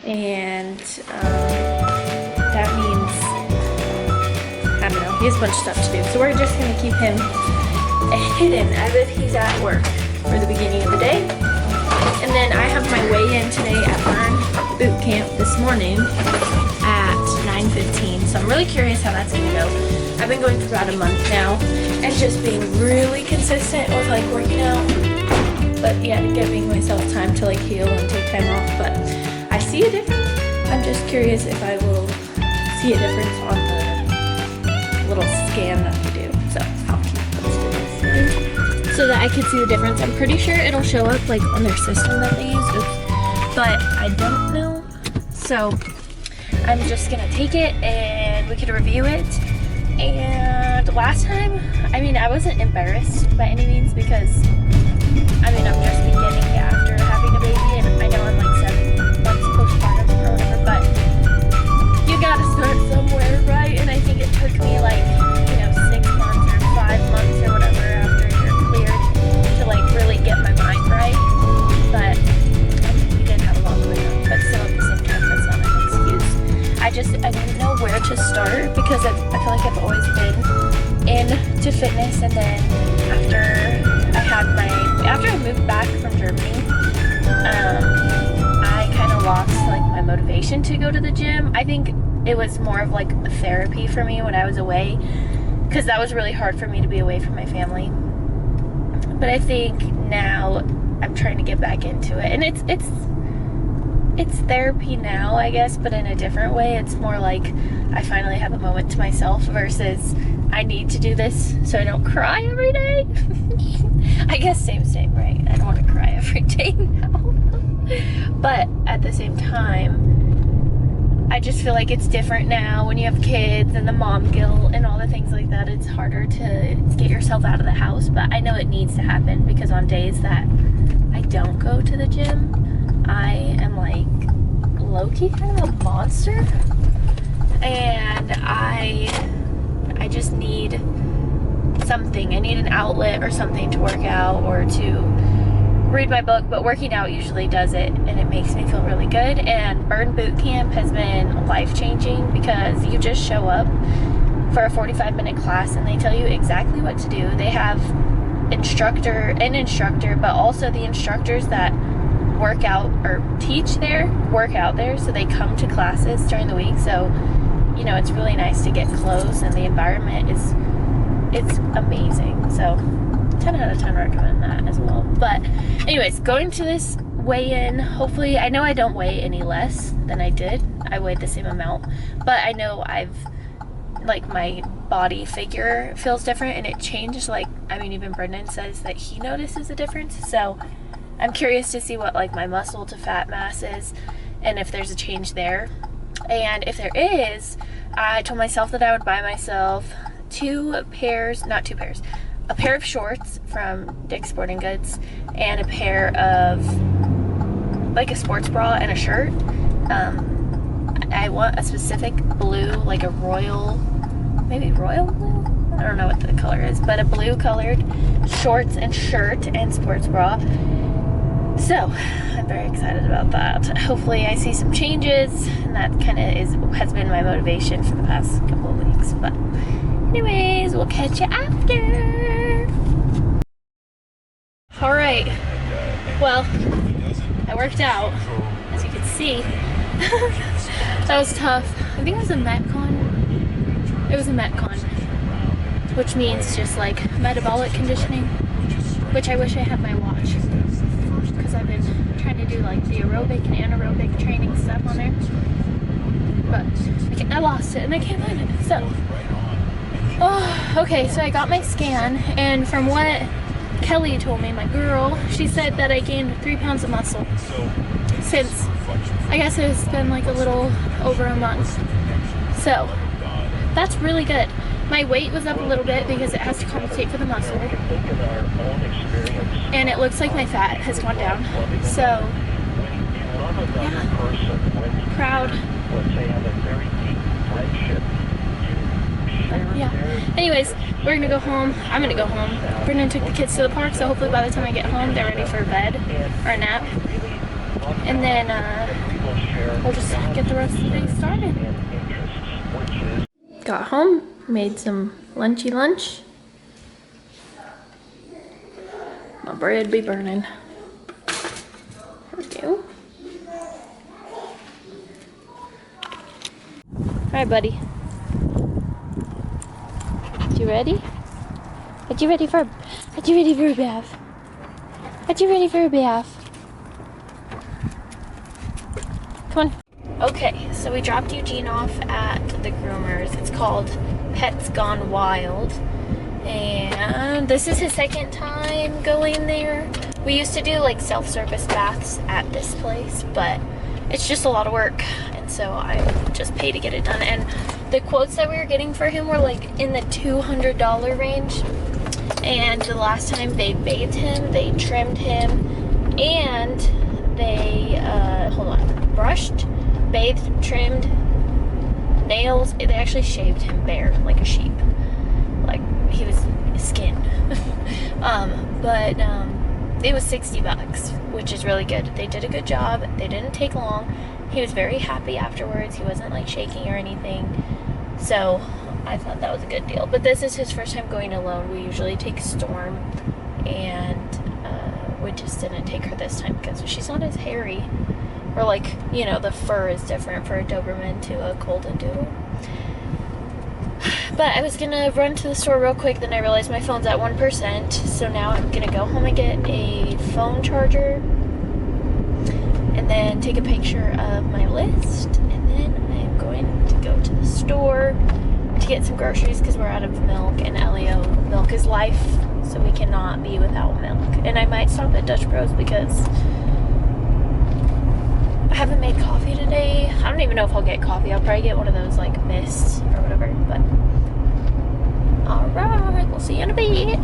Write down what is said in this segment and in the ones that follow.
and that means, I don't know, he has a bunch of stuff to do. So we're just gonna keep him hidden as if he's at work for the beginning of the day. And then I have my weigh-in today at Burn Boot Camp this morning at 9:15. So I'm really curious how that's gonna go. I've been going for about a month now and just being really consistent with like working out. But yeah, giving myself time to like heal and take time off. But I see a difference. I'm just curious if I will see a difference on the little scan that we do. So I'll keep posted so that I can see the difference. I'm pretty sure it'll show up like on their system that they use. Oops. But I don't know. So I'm just gonna take it and we could review it. And last time, I mean, I wasn't embarrassed by any means because I mean, I'm just beginning after having a baby, and I know I'm like 7 months postpartum or whatever, but you gotta start somewhere, right? And I think it took me like, you know, 6 months or 5 months or whatever after you're cleared to like really get my mind right. But I mean, we did have a lot going on, but still at the same time, that's not an excuse. I didn't know where to start because I feel like I've always been into fitness, and then after I moved back from Germany, I kind of lost like my motivation to go to the gym. I think it was more of like a therapy for me when I was away, because that was really hard for me to be away from my family. But I think now I'm trying to get back into it, and it's therapy now, I guess, but in a different way. It's more like I finally have a moment to myself versus I need to do this so I don't cry every day. I guess same, right? I don't want to cry every day now. But at the same time, I just feel like it's different now when you have kids and the mom guilt and all the things like that. It's harder to get yourself out of the house, but I know it needs to happen because on days that I don't go to the gym, I am like low-key kind of a monster, and I just need something. I need an outlet or something to work out or to read my book, but working out usually does it, and it makes me feel really good. And Burn Boot Camp has been life-changing because you just show up for a 45-minute class and they tell you exactly what to do. They have an instructor, but also the instructors that work out or teach there work out there, so they come to classes during the week. So you know, it's really nice to get close, and the environment it's amazing. So 10 out of 10 recommend that as well. But anyways, going to this weigh-in, hopefully, I know I don't weigh any less than I did. I weighed the same amount, but I know like my body figure feels different, and it changed. Like, I mean, even Brendan says that he notices a difference. So I'm curious to see what like my muscle to fat mass is and if there's a change there. And if there is, I told myself that I would buy myself a pair of shorts from Dick's Sporting Goods and a pair of like a sports bra and a shirt. I want a specific blue, like a royal blue? I don't know what the color is, but a blue colored shorts and shirt and sports bra. So I'm very excited about that. Hopefully I see some changes, and that kind of has been my motivation for the past couple of weeks. But anyways, we'll catch you after. All right, well, I worked out, as you can see. That was tough. I think it was a Metcon. It was a Metcon, which means just like metabolic conditioning, which I wish I had my watch, because I've been trying to do like the aerobic and anaerobic training stuff on there, but I lost it and I can't find it. So, okay, so I got my scan, and from what Kelly told me, my girl, she said that I gained 3 pounds of muscle since, I guess it's been like a little over a month. So that's really good. My weight was up a little bit because it has to compensate for the muscle, and it looks like my fat has gone down. So yeah, proud. But yeah, anyways, we're gonna go home. I'm gonna go home. Brendan took the kids to the park, so hopefully by the time I get home they're ready for bed or a nap. And then we'll just get the rest of the day started. Got home, made some lunchy lunch. My bread be burning. There we go. Alright, buddy. You ready? Are you ready for a bath? Are you ready for a bath? Come on. Okay, so we dropped Eugene off at the groomers. It's called Pets Gone Wild. And this is his second time going there. We used to do like self-service baths at this place, but it's just a lot of work. And so I just pay to get it done. And the quotes that we were getting for him were like in the $200 range. And the last time they bathed him, they trimmed him, and they, brushed, bathed, trimmed, nails. They actually shaved him bare, like a sheep. Like, he was skinned. but it was $60, which is really good. They did a good job. They didn't take long. He was very happy afterwards. He wasn't, like, shaking or anything. So I thought that was a good deal. But this is his first time going alone. We usually take Storm, and we just didn't take her this time because she's not as hairy. Or like, you know, the fur is different for a Doberman to a Golden Doodle. But I was gonna run to the store real quick, then I realized my phone's at 1%. So now I'm gonna go home and get a phone charger, and then take a picture of my list, and then I'm going to go to the store to get some groceries because we're out of milk, and Elio, milk is life, so we cannot be without milk. And I might stop at Dutch Bros because I haven't made coffee today. I don't even know if I'll get coffee. I'll probably get one of those like mists or whatever, but alright, we'll see you in a bit.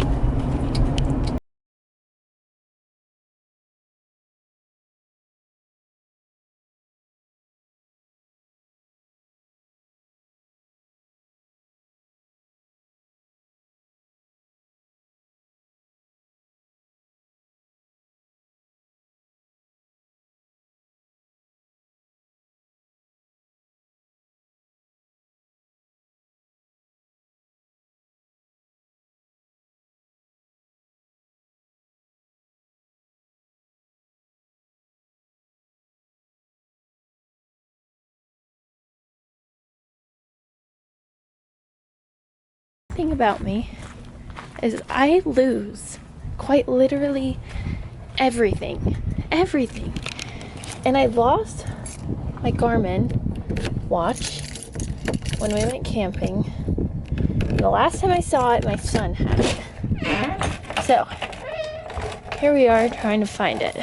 Thing about me is I lose quite literally everything. And I lost my Garmin watch when we went camping. And the last time I saw it, my son had it. So here we are trying to find it.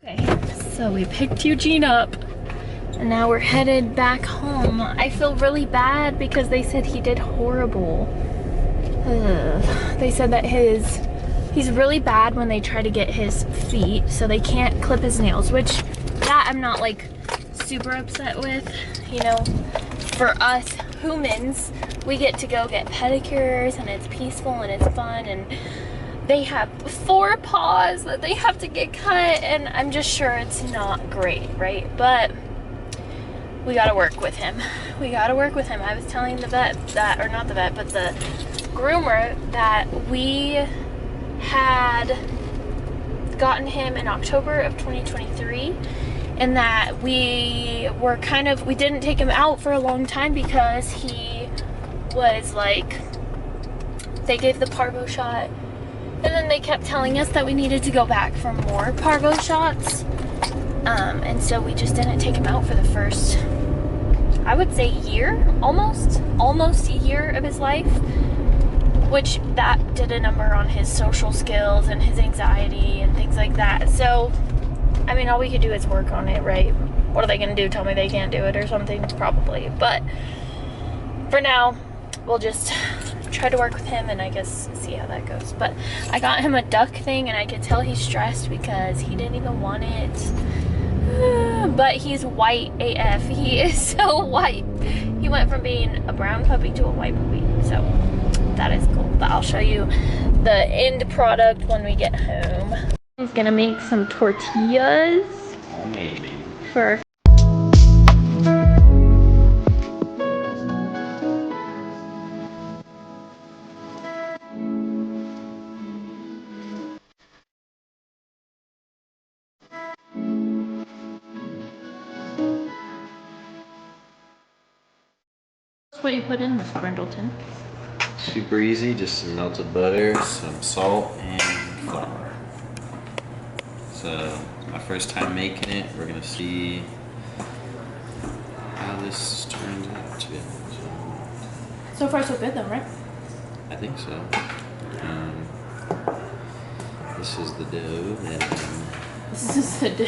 Okay, so we picked Eugene up. And now we're headed back home. I feel really bad because they said he did horrible. They said that he's really bad when they try to get his feet, so they can't clip his nails, which that I'm not like super upset with. You know, for us humans, we get to go get pedicures and it's peaceful and it's fun, and they have 4 paws that they have to get cut, and I'm just sure it's not great, right? But we gotta work with him. I was telling the vet that, or not the vet, but the groomer, that we had gotten him in October of 2023, and that we didn't take him out for a long time because he was like, they gave the parvo shot, and then they kept telling us that we needed to go back for more parvo shots. And so we just didn't take him out for the first, I would say, year, almost a year of his life, which that did a number on his social skills and his anxiety and things like that. So, I mean, all we could do is work on it, right? What are they gonna do? Tell me they can't do it or something? Probably. But for now, we'll just try to work with him and I guess see how that goes. But I got him a duck thing, and I could tell he's stressed because he didn't even want it. But he's white AF. He is so white. He went from being a brown puppy to a white puppy. So that is cool. But I'll show you the end product when we get home. He's gonna make some tortillas. Maybe. For what you put in this, Brindleton? Super easy, just some melted butter, some salt, and flour. So, my first time making it. We're gonna see how this turns out to be. So far so good though, right? I think so. This is the dough that This is the dough.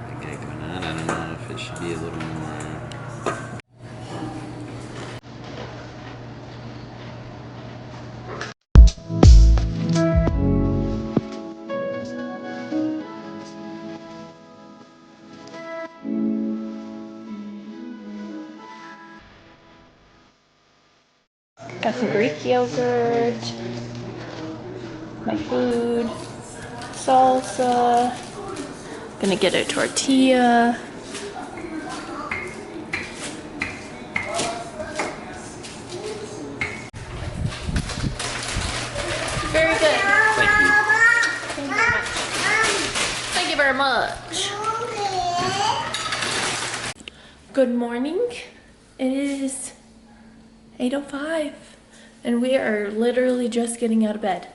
I got going on. I don't know if it should be a little more. Got some Greek yogurt, my food, salsa, gonna get a tortilla. Very good. Thank you. Thank you very much. Good morning. It is 8:05 and we are literally just getting out of bed.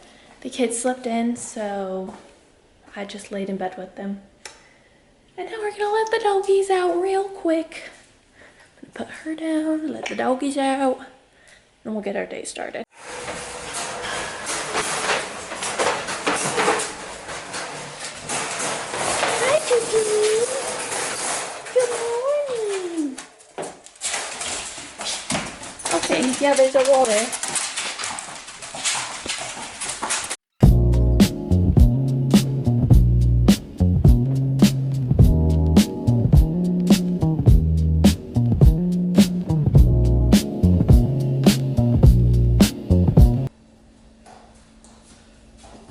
The kids slept in, so I just laid in bed with them. And now we're gonna let the doggies out real quick. I'm gonna put her down, let the doggies out, and we'll get our day started. Hi, Cookie. Good morning. Okay, yeah, there's a water.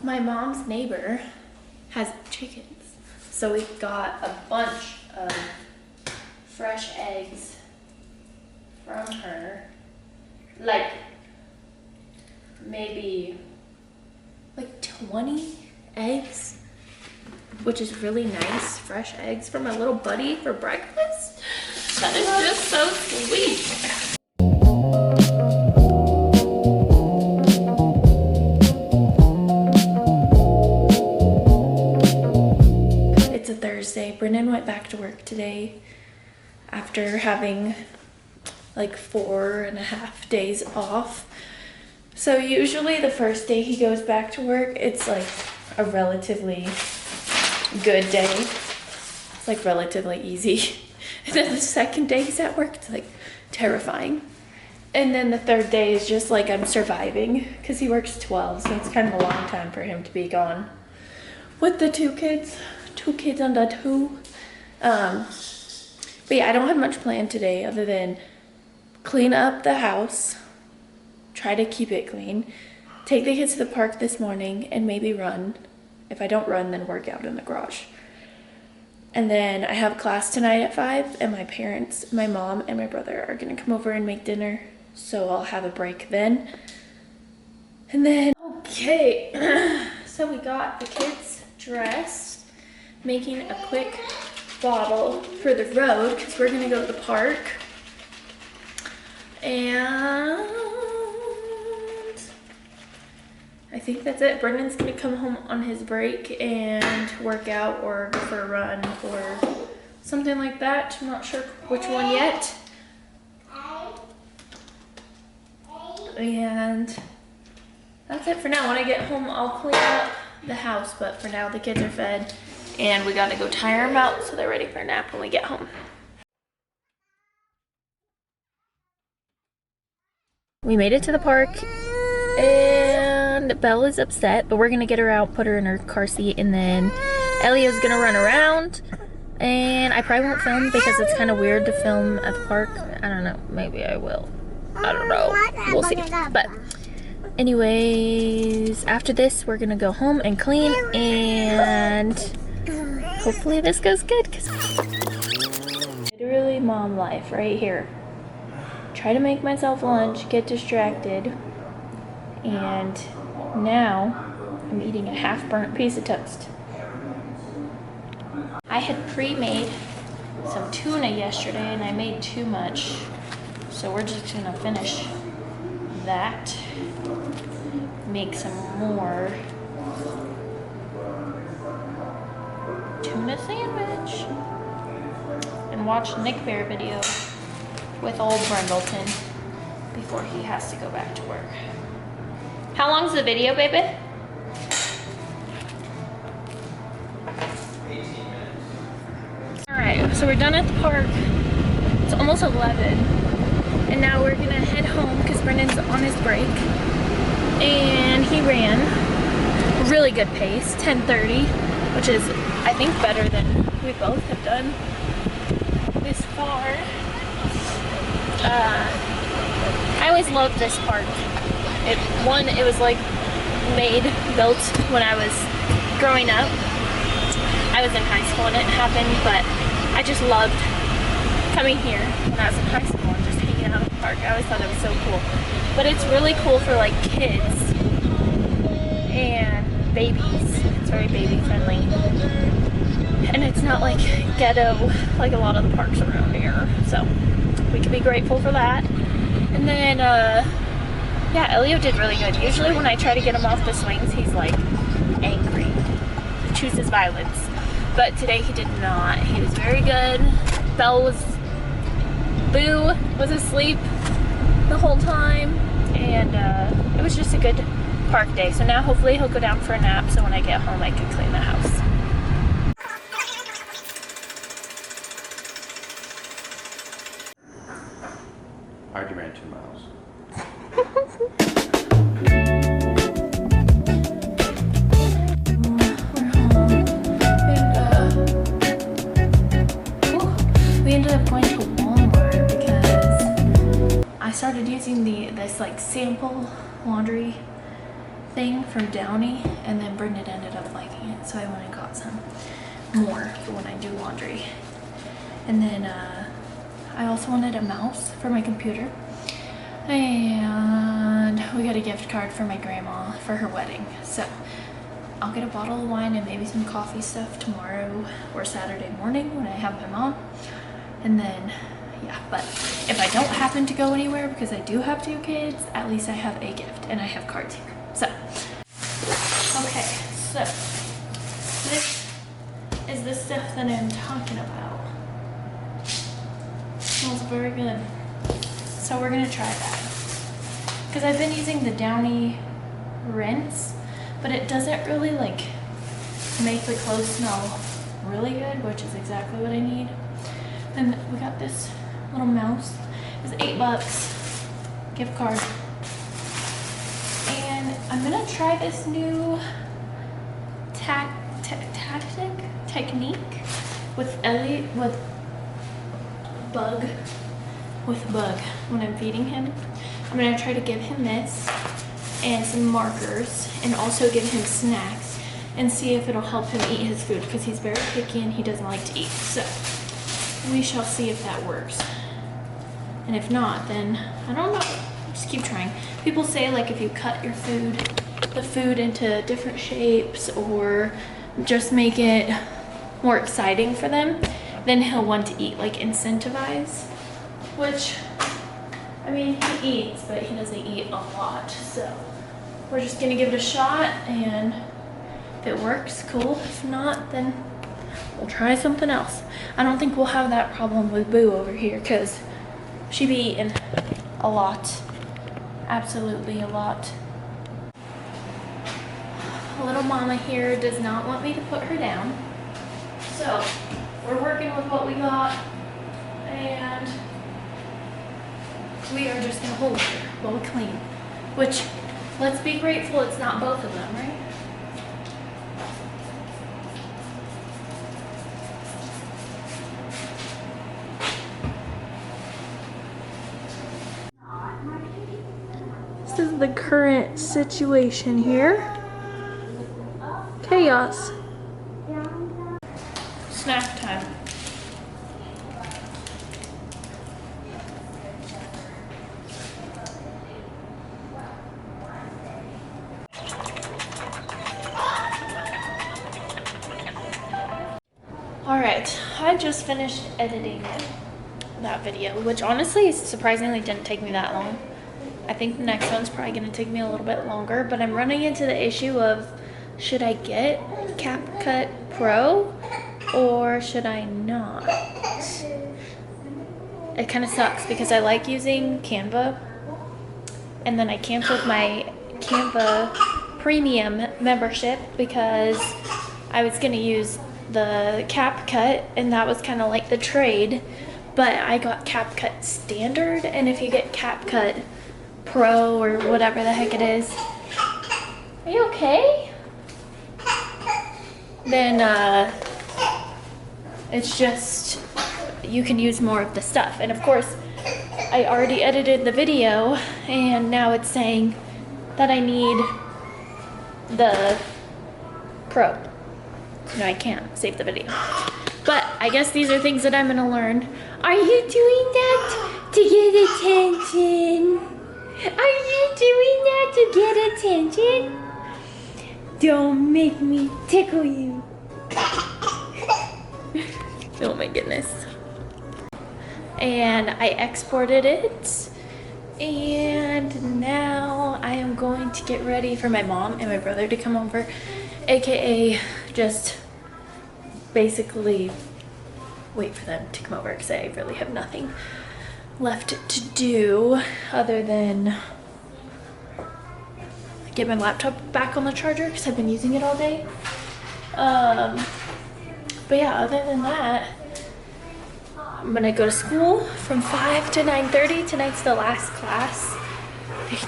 My mom's neighbor has chickens, so we got a bunch of fresh eggs from her. Like maybe like 20 eggs, which is really nice. Fresh eggs for my little buddy for breakfast. That is just so sweet. It's a Thursday. Brennan went back to work today after having like 4.5 days off. So usually the first day he goes back to work, it's like a relatively good day. It's like relatively easy. And then the second day he's at work, it's like terrifying. And then the third day is just like I'm surviving because he works 12, so it's kind of a long time for him to be gone with the two kids under two. But yeah, I don't have much planned today other than clean up the house, try to keep it clean, take the kids to the park this morning, and maybe run. If I don't run, then work out in the garage. And then I have class tonight at 5, and my parents, my mom and my brother are gonna come over and make dinner, so I'll have a break then. And then, okay, so we got the kids dressed, making a quick bottle for the road because we're gonna go to the park. And I think that's it. Brendan's gonna come home on his break and work out or go for a run or something like that. I'm not sure which one yet. And that's it for now. When I get home, I'll clean up the house, but for now the kids are fed and we gotta go tire them out so they're ready for a nap when we get home. We made it to the park and Bella's upset, but we're gonna get her out, put her in her car seat, and then Elio's gonna run around. And I probably won't film because it's kind of weird to film at the park. I don't know, maybe I will. I don't know, we'll see. But Anyways, after this, we're gonna go home and clean, and hopefully this goes good. Literally mom life right here. Try to make myself lunch, get distracted, and now I'm eating a half-burnt piece of toast. I had pre-made some tuna yesterday and I made too much, so we're just gonna finish that, make some more tuna sandwich, and watch Nick Bear video with old Brendleton before he has to go back to work. How long's the video, baby? 18 minutes. Alright, so we're done at the park. It's almost 11. And now we're gonna head home because Brendan's on his break. And he ran a really good pace, 10:30, which is, I think, better than we both have done this far. I always loved this park. It was like built when I was growing up. I was in high school when it happened, but I just loved coming here when I was in high school and just hanging out at the park. I always thought it was so cool. But it's really cool for like kids and babies. It's very baby friendly. And it's not like ghetto like a lot of the parks around here. So we can be grateful for that. And then, yeah, Elio did really good. Usually when I try to get him off the swings, he's like angry. He chooses violence. But today he did not. He was very good. Boo was asleep the whole time. And it was just a good park day. So now hopefully he'll go down for a nap so when I get home I can clean the house. I already ran 2 miles. We ended up going to Walmart because I started using this like sample laundry thing from Downey, and then Brendan ended up liking it, so I went and got some more for when I do laundry. And then I also wanted a mouse for my computer, and we got a gift card for my grandma for her wedding. So I'll get a bottle of wine and maybe some coffee stuff tomorrow or Saturday morning when I have my mom. And then, yeah, but if I don't happen to go anywhere because I do have 2 kids, at least I have a gift and I have cards here. So, okay, so this is the stuff that I'm talking about. Smells very good. So we're gonna try that. Because I've been using the Downey rinse, but it doesn't really like make the clothes smell really good, which is exactly what I need. And we got this little mouse. It's $8 gift card. And I'm gonna try this new technique with Bug when I'm feeding him. I'm gonna try to give him this and some markers and also give him snacks and see if it'll help him eat his food because he's very picky and he doesn't like to eat. So we shall see if that works. And if not, then I don't know. Just keep trying. People say like if you cut the food into different shapes or just make it more exciting for them, then he'll want to eat, like incentivize. Which, I mean, he eats, but he doesn't eat a lot. So we're just gonna give it a shot, and if it works, cool. If not, then we'll try something else. I don't think we'll have that problem with Boo over here because she be eating a lot. Absolutely a lot. Little mama here does not want me to put her down. So we're working with what we got, and we are just gonna hold her while we clean. Which, let's be grateful it's not both of them, right? This is the current situation here. Chaos. Snack time. Alright, I just finished editing that video, which honestly surprisingly didn't take me that long. I think the next one's probably going to take me a little bit longer, but I'm running into the issue of should I get CapCut Pro or should I not? It kind of sucks because I like using Canva, and then I canceled my Canva premium membership because I was going to use the CapCut, and that was kind of like the trade, but I got CapCut Standard, and if you get CapCut Pro or whatever the heck it is, are you okay? Then it's just, you can use more of the stuff. And of course, I already edited the video, and now it's saying that I need the Pro. No, I can't save the video. But I guess these are things that I'm gonna learn. Are you doing that to get attention? Are you doing that to get attention? Don't make me tickle you. Oh my goodness. And I exported it. And now I am going to get ready for my mom and my brother to come over, aka just basically wait for them to come over because I really have nothing left to do other than get my laptop back on the charger because I've been using it all day. But yeah, other than that, I'm gonna go to school from 5 to 9:30. Tonight's the last class.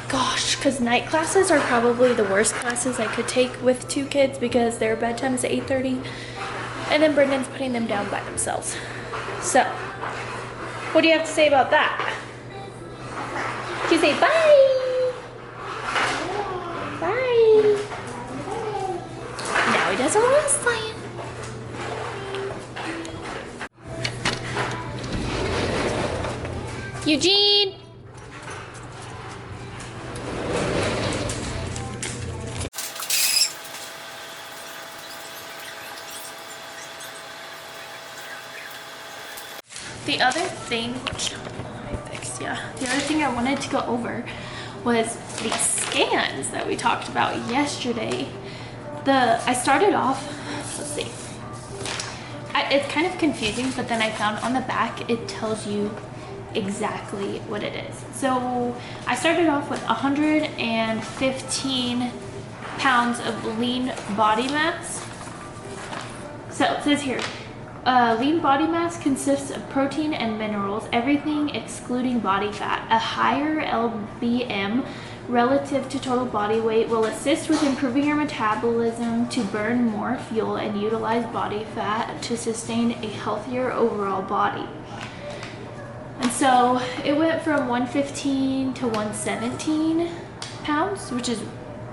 Gosh, because night classes are probably the worst classes I could take with two kids because their bedtime is at 8:30, and then Brendan's putting them down by themselves. So, what do you have to say about that? You say bye. Bye. Now he doesn't want us playing. Eugene. The other thing, the other thing I wanted to go over was the scans that we talked about yesterday. I started off, let's see, it's kind of confusing, but then I found on the back it tells you exactly what it is. So I started off with 115 pounds of lean body mass. So it says here, lean body mass consists of protein and minerals, everything excluding body fat. A higher LBM relative to total body weight will assist with improving your metabolism to burn more fuel and utilize body fat to sustain a healthier overall body. And so it went from 115 to 117 pounds, which is,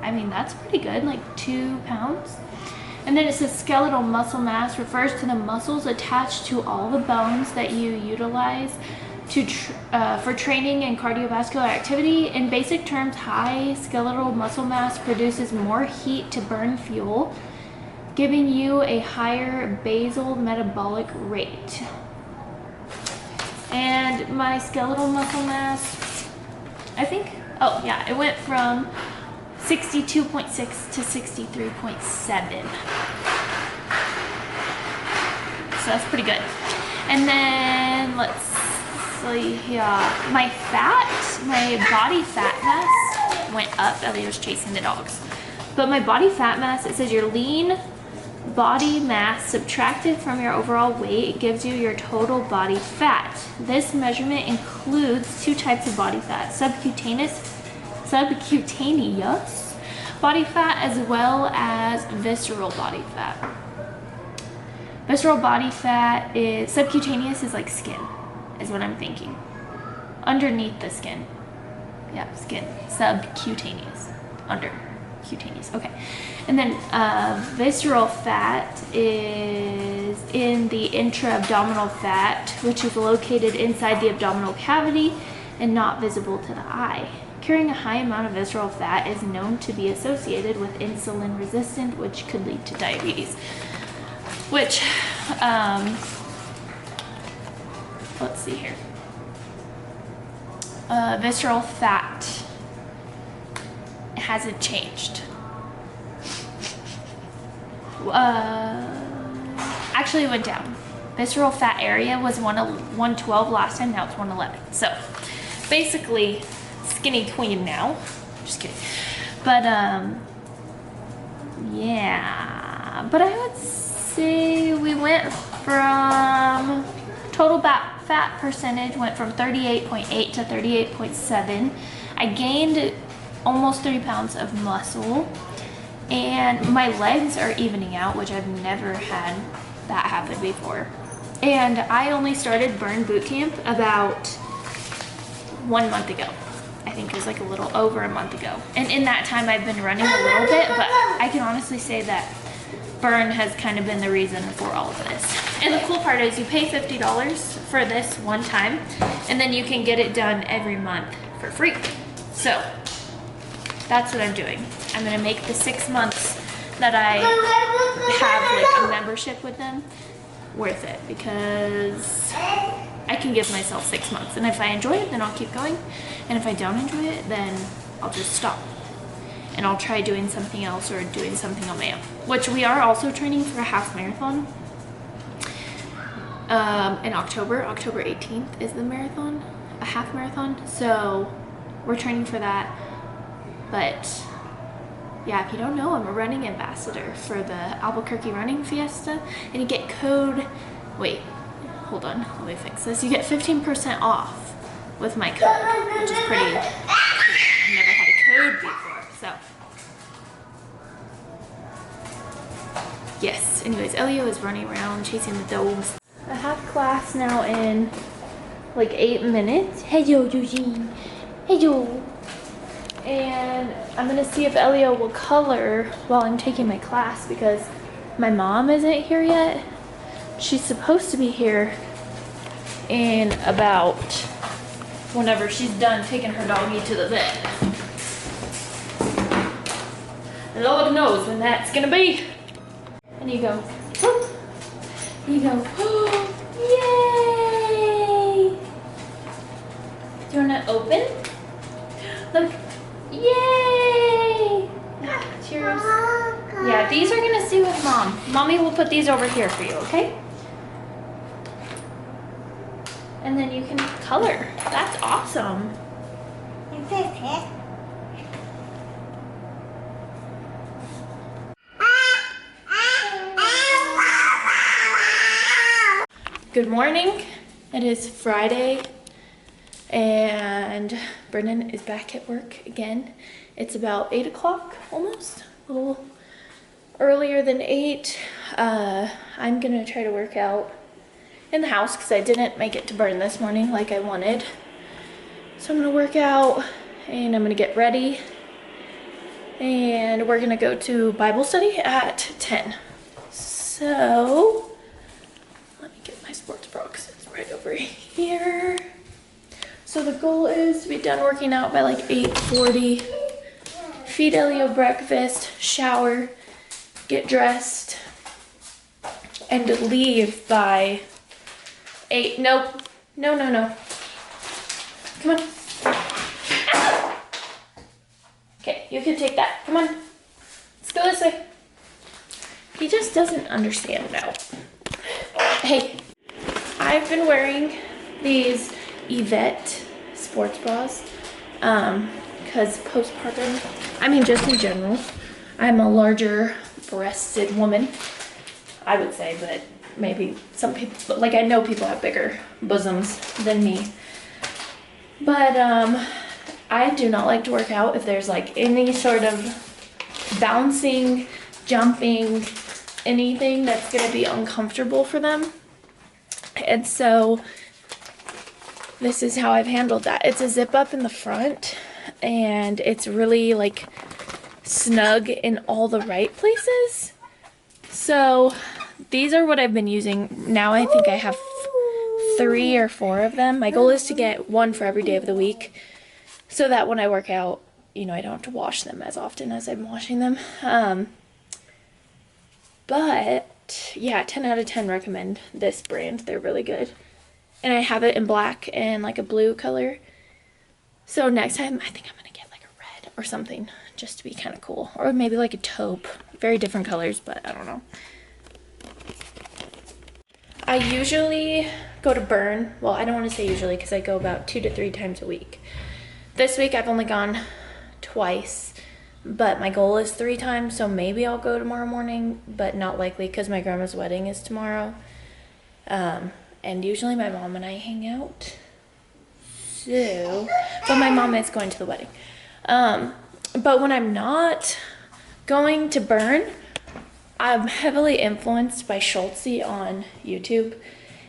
I mean, that's pretty good, like 2 pounds. And then it says skeletal muscle mass refers to the muscles attached to all the bones that you utilize for training and cardiovascular activity. In basic terms, high skeletal muscle mass produces more heat to burn fuel, giving you a higher basal metabolic rate. And my skeletal muscle mass, I think, oh yeah, it went from 62.6 to 63.7. So that's pretty good. And then let's see, yeah, my body fat mass went up. Ellie was chasing the dogs. But my body fat mass, it says your lean body mass subtracted from your overall weight gives you your total body fat. This measurement includes two types of body fat, subcutaneous body fat as well as visceral body fat. Visceral body fat is, subcutaneous is like skin, is what I'm thinking. Underneath the skin. Yeah, skin. Subcutaneous. Under cutaneous. Okay. And then visceral fat is in the intra-abdominal fat, which is located inside the abdominal cavity and not visible to the eye. Carrying a high amount of visceral fat is known to be associated with insulin resistance, which could lead to diabetes. Which, let's see here. Visceral fat hasn't changed. Actually, it went down. Visceral fat area was 112 last time, now it's 111. So, basically, skinny queen now. Just kidding. But, yeah. But I would say we went from total fat percentage went from 38.8 to 38.7. I gained almost 3 pounds of muscle, and my legs are evening out, which I've never had that happen before. And I only started Burn Boot Camp about 1 month ago. I think it was like a little over a month ago. And in that time I've been running a little bit, but I can honestly say that Burn has kind of been the reason for all of this. And the cool part is you pay $50 for this one time, and then you can get it done every month for free. So that's what I'm doing. I'm gonna make the 6 months that I have like a membership with them worth it, because I can give myself 6 months, and if I enjoy it, then I'll keep going, and if I don't enjoy it, then I'll just stop. And I'll try doing something else or doing something on my own, which we are also training for a half marathon in October. October 18th is the marathon, a half marathon. So we're training for that. But yeah, if you don't know, I'm a running ambassador for the Albuquerque Running Fiesta, and you get code, wait, hold on, let me fix this. You get 15% off with my code, which is pretty cool. I've never had a code before. So, yes, anyways, Elio is running around chasing the dogs. I have class now in like 8 minutes. Hey yo, Eugene. Hey yo. And I'm gonna see if Elio will color while I'm taking my class, because my mom isn't here yet. She's supposed to be here in about whenever she's done taking her doggy to the vet. And Lord knows when that's gonna be. And you go, whoop. You go, oh, yay! Do you wanna open? Look, yay! Cheers. Yeah, these are gonna stay with Mom. Mommy will put these over here for you, okay? And then you can color. That's awesome. Good morning. It is Friday and Brennan is back at work again. It's about 8 o'clock almost, a little earlier than 8. I'm gonna try to work out in the house because I didn't make it to Burn this morning like I wanted. So I'm gonna work out and I'm gonna get ready, and we're gonna go to Bible study at 10. So let me get my sports bra because it's right over here. So the goal is to be done working out by like 8:40. Feed Elio breakfast, shower, get dressed, and leave by 8. Nope. No. Come on. Ow! Okay, you can take that. Come on. Let's go this way. He just doesn't understand now. Hey, I've been wearing these Yvette sports bras because postpartum, I mean just in general, I'm a larger breasted woman, I would say, but maybe some people, like I know people have bigger bosoms than me. But I do not like to work out if there's like any sort of bouncing, jumping, anything that's gonna be uncomfortable for them. And so this is how I've handled that. It's a zip up in the front, and it's really like snug in all the right places. So these are what I've been using. Now I think I have 3 or 4 of them. My goal is to get one for every day of the week so that when I work out, you know, I don't have to wash them as often as I'm washing them. But yeah, 10 out of 10 recommend this brand. They're really good. And I have it in black and like a blue color. So next time I think I'm gonna get like a red or something just to be kind of cool. Or maybe like a taupe. Very different colors, but I don't know. I usually go to Burn. Well, I don't want to say usually because I go about 2 to 3 times a week. This week I've only gone twice, but my goal is 3 times, so maybe I'll go tomorrow morning, but not likely because my grandma's wedding is tomorrow. And usually my mom and I hang out. So, but my mom is going to the wedding. But when I'm not going to Burn, I'm heavily influenced by Schultze on YouTube,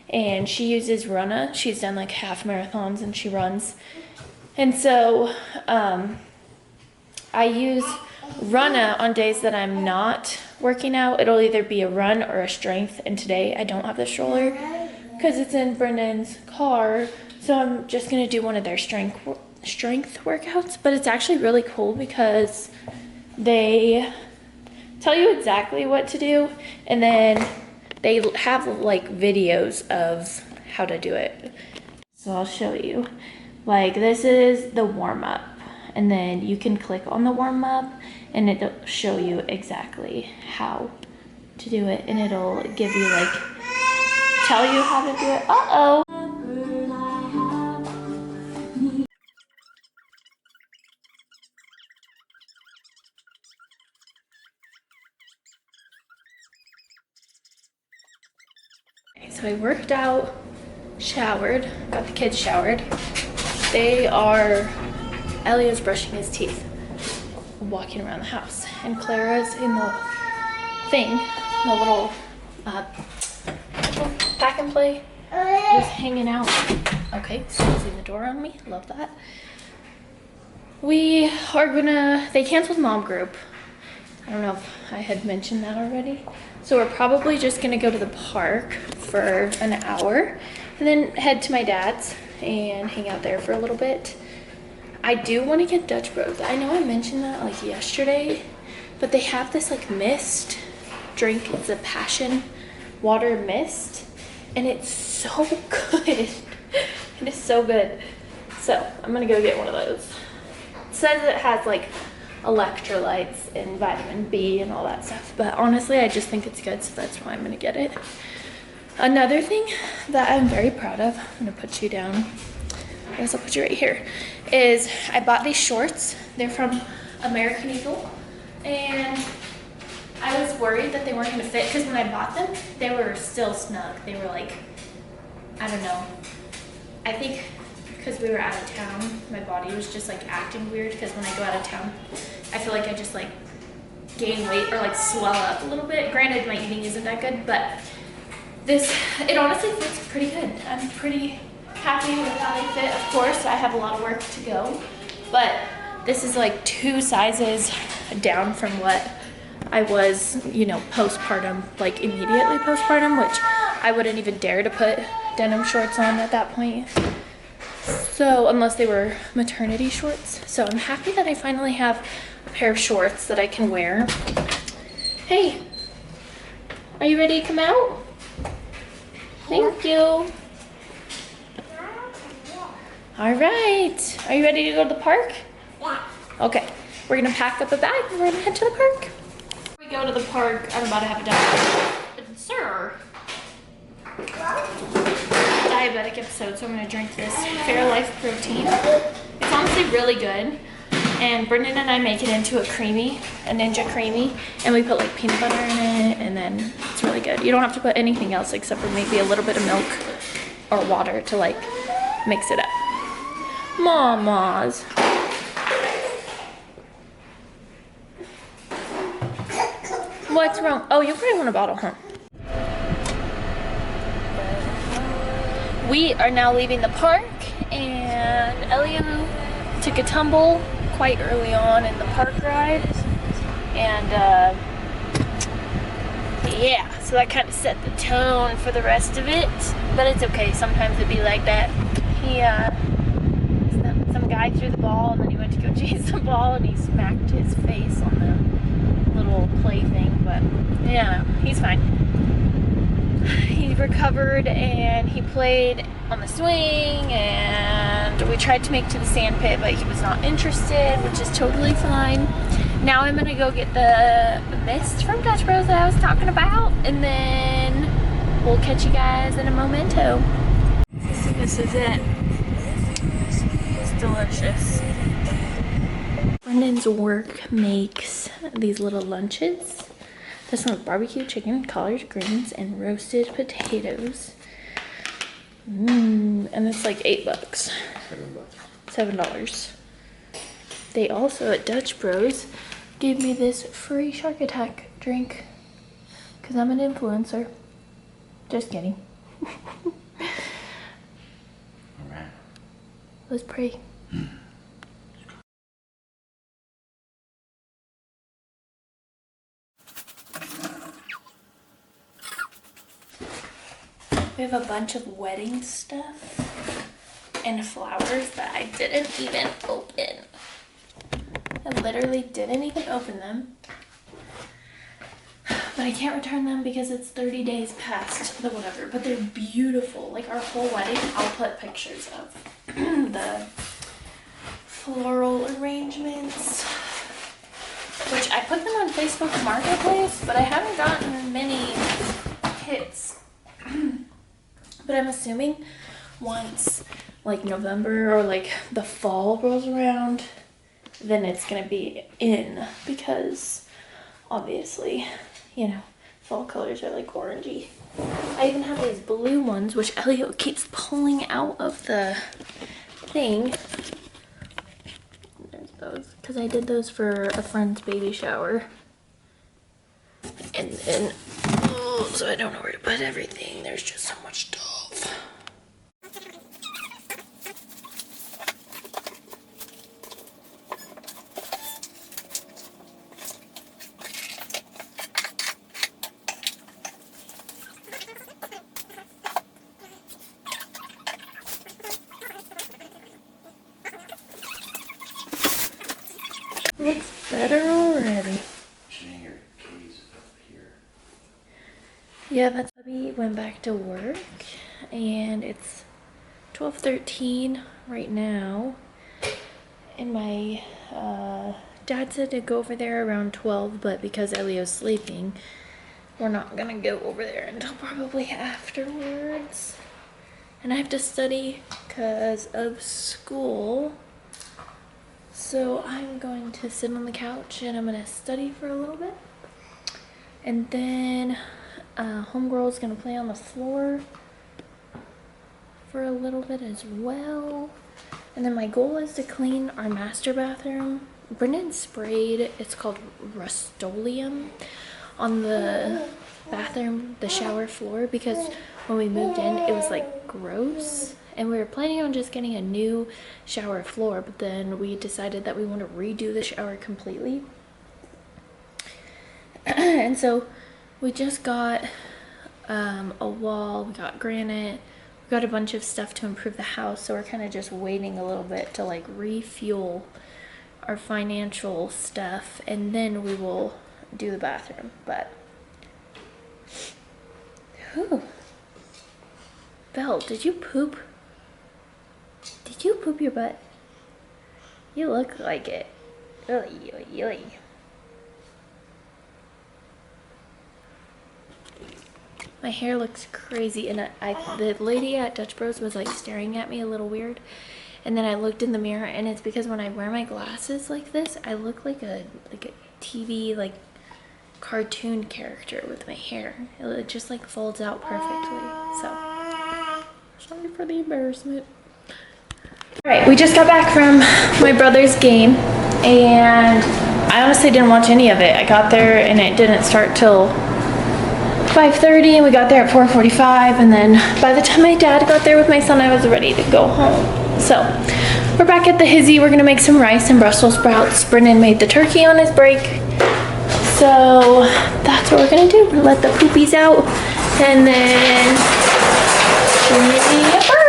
and she uses Runna. She's done like half marathons and she runs. And so I use Runna on days that I'm not working out. It'll either be a run or a strength, and today I don't have the stroller because it's in Brendan's car, so I'm just gonna do one of their strength workouts. But it's actually really cool because they tell you exactly what to do, and then they have like videos of how to do it. So I'll show you. Like, this is the warm-up, and then you can click on the warm-up and it'll show you exactly how to do it, and it'll give you like, tell you how to do it. Uh-oh. So I worked out, showered, got the kids showered. They are, Elio's brushing his teeth, walking around the house, and Clara's in the thing, the little pack and play, just hanging out. Okay, so closing the door on me, love that. We are gonna, they canceled mom group. I don't know if I had mentioned that already. So we're probably just gonna go to the park for an hour and then head to my dad's and hang out there for a little bit. I do want to get Dutch Bros. I know I mentioned that like yesterday, but they have this like mist drink. It's a passion water mist, and it's so good. It is so good. So I'm gonna go get one of those. It says it has like electrolytes and vitamin B and all that stuff, but honestly I just think it's good, so that's why I'm gonna get it. Another thing that I'm very proud of, I'm gonna put you down, I guess I'll put you right here, is I bought these shorts. They're from American Eagle, and I was worried that they weren't gonna fit because when I bought them they were still snug. They were like, I don't know, I think because we were out of town, my body was just like acting weird, because when I go out of town I feel like I just like gain weight or like swell up a little bit. Granted, my eating isn't that good, but this, it honestly fits pretty good. I'm pretty happy with how they fit. Of course, I have a lot of work to go, but this is like 2 sizes down from what I was, you know, postpartum, like immediately postpartum, which I wouldn't even dare to put denim shorts on at that point. So, unless they were maternity shorts. So I'm happy that I finally have a pair of shorts that I can wear. Hey, are you ready to come out? Thank you. All right. Are you ready to go to the park? Yeah. Okay. We're gonna pack up a bag and we're gonna head to the park. Before we go to the park, I'm about to have a diet. Sir. Diabetic episode, so I'm gonna drink this Fairlife protein. It's honestly really good. And Brendan and I make it into a Ninja creamy, and we put like peanut butter in it, and then it's really good. You don't have to put anything else except for maybe a little bit of milk or water to like mix it up. Mamas. What's wrong? Oh, you probably want a bottle, huh? We are now leaving the park, and Elio took a tumble quite early on in the park ride, and yeah, so that kind of set the tone for the rest of it, but it's okay. Sometimes it'd be like that. Some guy threw the ball, and then he went to go chase the ball, and he smacked his face on the little play thing, but yeah, he's fine. He recovered, and he played on the swing, and we tried to make to the sand pit, but he was not interested, which is totally fine. Now I'm gonna go get the mist from Dutch Bros that I was talking about, and then we'll catch you guys in a momento. This is it. It's delicious. Brendan's work makes these little lunches. This one's barbecue chicken, collard greens, and roasted potatoes. And it's like $8. $7. They also, at Dutch Bros, gave me this free shark attack drink because I'm an influencer. Just kidding. Alright. Let's pray. We have a bunch of wedding stuff and flowers that I didn't even open. I literally didn't even open them. But I can't return them because it's 30 days past the whatever. But they're beautiful. Like our whole wedding, I'll put pictures of the floral arrangements. Which I put them on Facebook Marketplace, but I haven't gotten many hits. But I'm assuming once like November or like the fall rolls around, then it's gonna be in, because obviously, you know, fall colors are like orangey. I even have these blue ones, which Elliot keeps pulling out of the thing. There's those, because I did those for a friend's baby shower. And then, oh, so I don't know where to put everything. There's just so much stuff. Looks better already. Yeah, that's we went back to work, and it's 12:13 right now, and my dad said to go over there around 12, but because Elio's sleeping, we're not gonna go over there until probably afterwards. And I have to study because of school, so I'm going to sit on the couch and I'm gonna study for a little bit, and then homegirl's gonna play on the floor for a little bit as well. And then my goal is to clean our master bathroom. Brendan sprayed, it's called Rust-Oleum, on the bathroom, the shower floor, because when we moved in, it was like gross. And we were planning on just getting a new shower floor, but then we decided that we want to redo the shower completely. And so we just got a wall, we got granite, we got a bunch of stuff to improve the house, so we're kind of just waiting a little bit to like refuel our financial stuff, and then we will do the bathroom. But whew. Belle, did you poop? Did you poop your butt? You look like it. Oy, oy, oy. My hair looks crazy, and the lady at Dutch Bros was like staring at me a little weird, and then I looked in the mirror, and it's because when I wear my glasses like this, I look like a TV like cartoon character with my hair. It just like folds out perfectly. So sorry for the embarrassment. All right, we just got back from my brother's game, and I honestly didn't watch any of it. I got there and it didn't start till 5:30, and we got there at 4:45, and then by the time my dad got there with my son, I was ready to go home. So We're back at the Hizzy. We're gonna make some rice and Brussels sprouts. Brennan made the turkey on his break. So that's what we're gonna do. Let the poopies out and then yippers.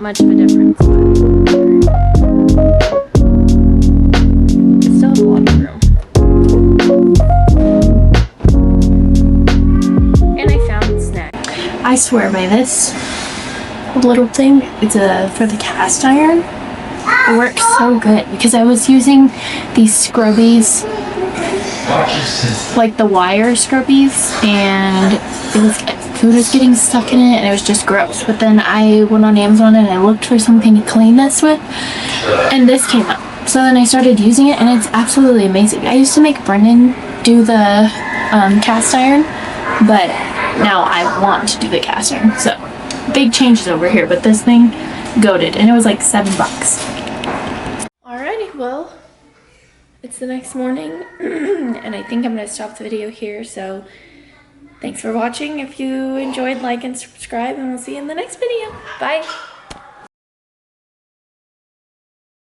Much of a difference, but I still have a lot of room. And I found a snack. I swear by this little thing. It's for the cast iron. It works so good because I was using these scrubbies, like the wire scrubbies, and it was food was getting stuck in it and it was just gross. But then I went on Amazon and I looked for something to clean this with, and this came up. So then I started using it and it's absolutely amazing. I used to make Brendan do the cast iron, but now I want to do the cast iron. So big changes over here, but this thing goated, and it was like $7. Alrighty, well, it's the next morning and I think I'm gonna stop the video here. So thanks for watching. If you enjoyed, like and subscribe, and we'll see you in the next video. Bye.